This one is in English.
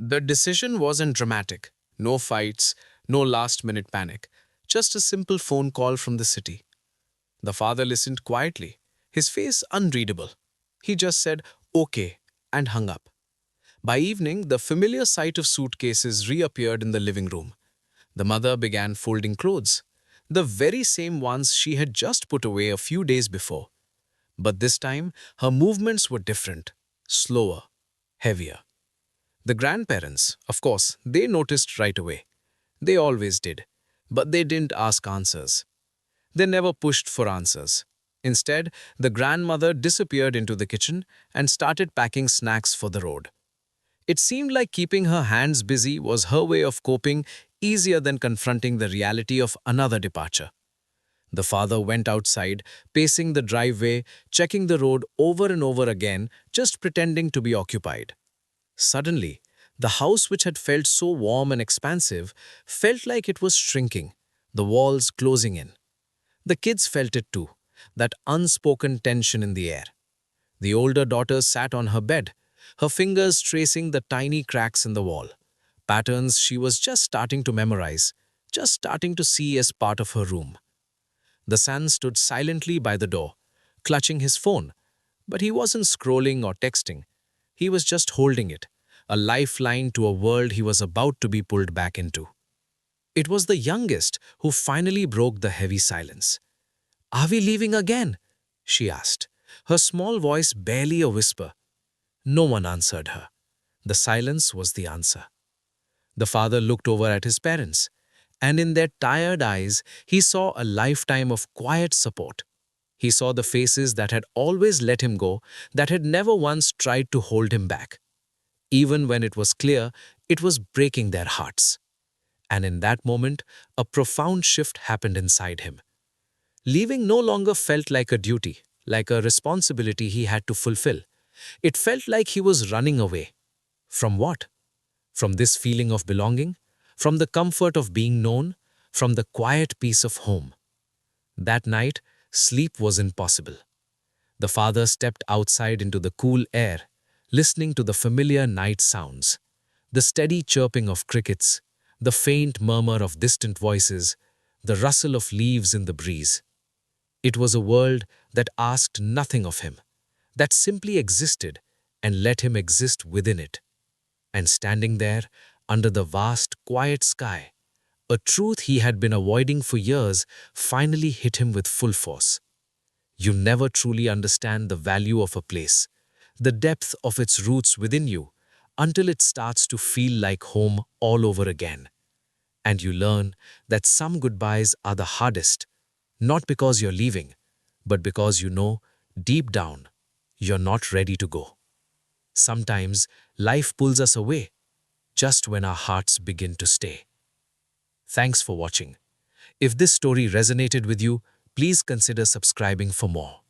The decision wasn't dramatic. No fights, no last-minute panic. Just a simple phone call from the city. The father listened quietly, his face unreadable. He just said, "Okay," and hung up. By evening, the familiar sight of suitcases reappeared in the living room. The mother began folding clothes, the very same ones she had just put away a few days before. But this time, her movements were different, slower, heavier. The grandparents, of course, they noticed right away. They always did. But they didn't ask answers. They never pushed for answers. Instead, the grandmother disappeared into the kitchen and started packing snacks for the road. It seemed like keeping her hands busy was her way of coping, easier than confronting the reality of another departure. The father went outside, pacing the driveway, checking the road over and over again, just pretending to be occupied. Suddenly, the house which had felt so warm and expansive felt like it was shrinking, the walls closing in. The kids felt it too, that unspoken tension in the air. The older daughter sat on her bed, her fingers tracing the tiny cracks in the wall, patterns she was just starting to memorize, just starting to see as part of her room. The son stood silently by the door, clutching his phone, but he wasn't scrolling or texting. He was just holding it, a lifeline to a world he was about to be pulled back into. It was the youngest who finally broke the heavy silence. "Are we leaving again?" she asked, her small voice barely a whisper. No one answered her. The silence was the answer. The father looked over at his parents, and in their tired eyes, he saw a lifetime of quiet support. He saw the faces that had always let him go, that had never once tried to hold him back. Even when it was clear, it was breaking their hearts. And in that moment, a profound shift happened inside him. Leaving no longer felt like a duty, like a responsibility he had to fulfill. It felt like he was running away. From what? From this feeling of belonging, from the comfort of being known, from the quiet peace of home. That night, sleep was impossible. The father stepped outside into the cool air, listening to the familiar night sounds, the steady chirping of crickets, the faint murmur of distant voices, the rustle of leaves in the breeze. It was a world that asked nothing of him, that simply existed and let him exist within it. And standing there, under the vast, quiet sky, a truth he had been avoiding for years finally hit him with full force. You never truly understand the value of a place, the depth of its roots within you, until it starts to feel like home all over again. And you learn that some goodbyes are the hardest, not because you're leaving, but because you know, deep down, you're not ready to go. Sometimes life pulls us away, just when our hearts begin to stay. Thanks for watching. If this story resonated with you, please consider subscribing for more.